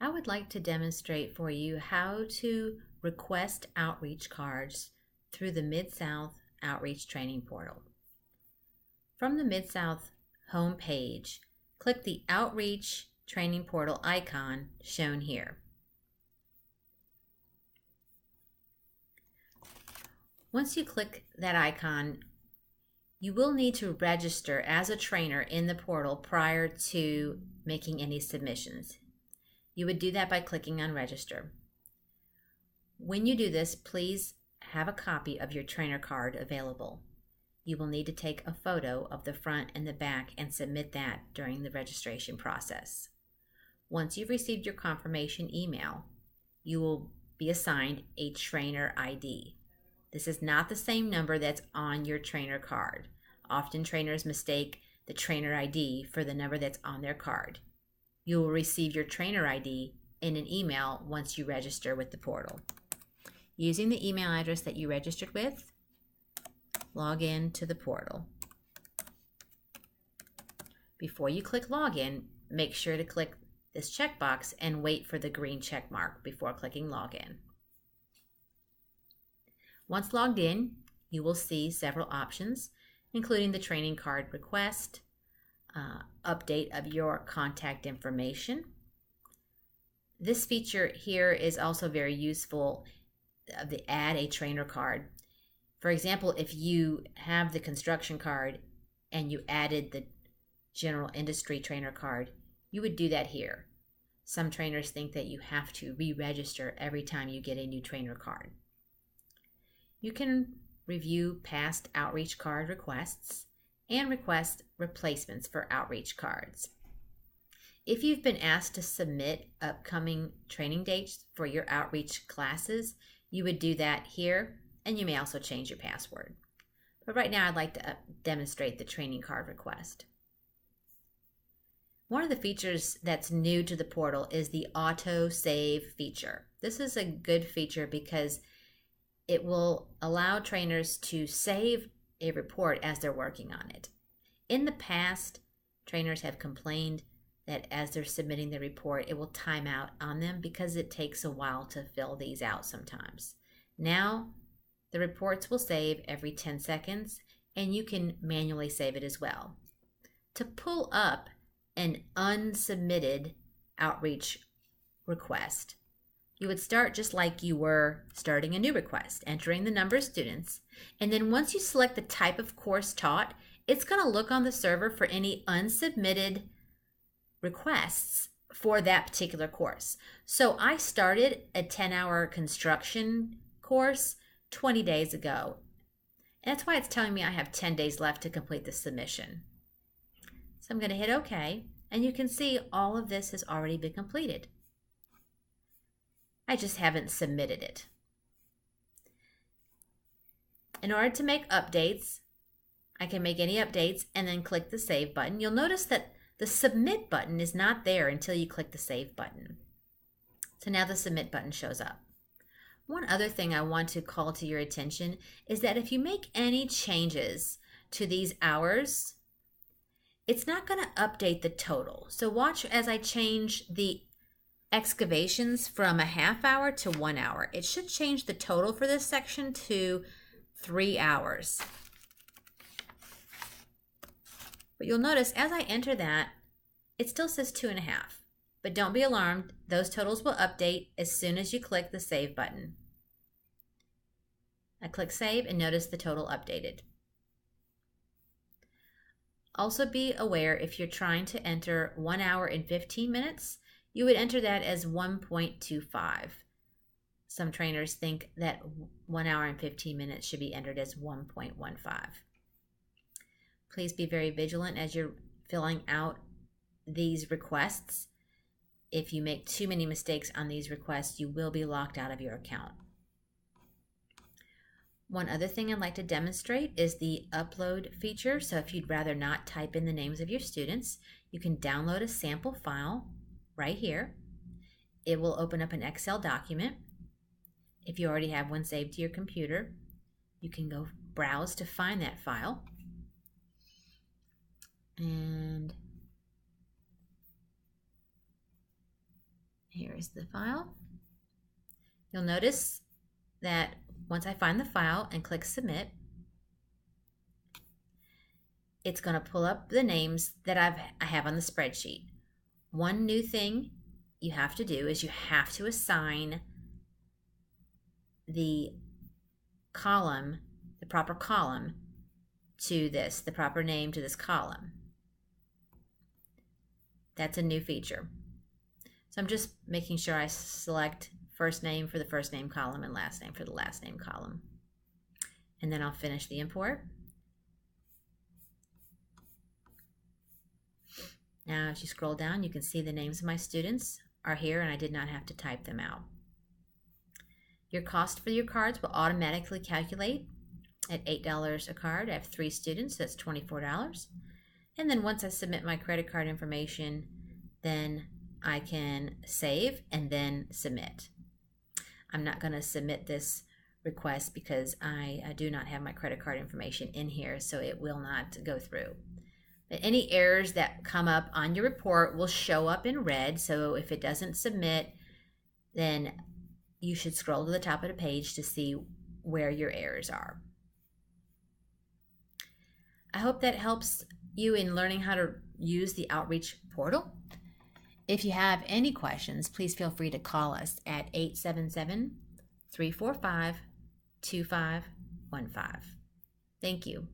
I would like to demonstrate for you how to request outreach cards through the Mid-South Outreach Training Portal. From the Mid-South home page, click the Outreach Training Portal icon shown here. Once you click that icon, you will need to register as a trainer in the portal prior to making any submissions. You would do that by clicking on Register. When you do this, please have a copy of your trainer card available. You will need to take a photo of the front and the back and submit that during the registration process. Once you've received your confirmation email, you will be assigned a trainer ID. This is not the same number that's on your trainer card. Often trainers mistake the trainer ID for the number that's on their card. You will receive your trainer ID in an email once you register with the portal. Using the email address that you registered with, log in to the portal. Before you click Login, make sure to click this checkbox and wait for the green check mark before clicking Login. Once logged in, you will see several options, including the training card request, update of your contact information. This feature here is also very useful, the add a trainer card. For example, if you have the construction card and you added the general industry trainer card, you would do that here. Some trainers think that you have to re-register every time you get a new trainer card. You can review past outreach card requests and request replacements for outreach cards. If you've been asked to submit upcoming training dates for your outreach classes, you would do that here, and you may also change your password. But right now I'd like to demonstrate the training card request. One of the features that's new to the portal is the auto save feature. This is a good feature because it will allow trainers to save a report as they're working on it. In the past, trainers have complained that as they're submitting the report, it will time out on them because it takes a while to fill these out sometimes. Now, the reports will save every 10 seconds, and you can manually save it as well. To pull up an unsubmitted outreach request, you would start just like you were starting a new request, entering the number of students, and then once you select the type of course taught, it's going to look on the server for any unsubmitted requests for that particular course. So I started a 10-hour construction course 20 days ago, and that's why it's telling me I have 10 days left to complete the submission. So I'm going to hit OK, and you can see all of this has already been completed. I just haven't submitted it. In order to make updates, I can make any updates and then click the Save button. You'll notice that the Submit button is not there until you click the Save button. So now the Submit button shows up. One other thing I want to call to your attention is that if you make any changes to these hours, it's not going to update the total. So watch as I change the excavations from a half hour to 1 hour. It should change the total for this section to 3 hours. But you'll notice as I enter that, it still says 2.5. But don't be alarmed, those totals will update as soon as you click the Save button. I click Save and notice the total updated. Also be aware if you're trying to enter 1 hour and 15 minutes, you would enter that as 1.25. Some trainers think that 1 hour and 15 minutes should be entered as 1.15. Please be very vigilant as you're filling out these requests. If you make too many mistakes on these requests, you will be locked out of your account. One other thing I'd like to demonstrate is the upload feature. So if you'd rather not type in the names of your students, you can download a sample file right here. It will open up an Excel document. If you already have one saved to your computer, you can go browse to find that file. And Here is the file. You'll notice that once I find the file and click submit, it's going to pull up the names that I have on the spreadsheet. One new thing you have to do is you have to assign the column, the proper column to this, the proper name to this column. That's a new feature. So I'm just making sure I select first name for the first name column and last name for the last name column. And then I'll finish the import. Now, as you scroll down, you can see the names of my students are here, and I did not have to type them out. Your cost for your cards will automatically calculate at $8 a card. I have 3 students, so that's $24. And then once I submit my credit card information, then I can save and then submit. I'm not going to submit this request because I do not have my credit card information in here, so it will not go through. But any errors that come up on your report will show up in red, so if it doesn't submit, then you should scroll to the top of the page to see where your errors are. I hope that helps you in learning how to use the Outreach portal. If you have any questions, please feel free to call us at 877-345-2515. Thank you.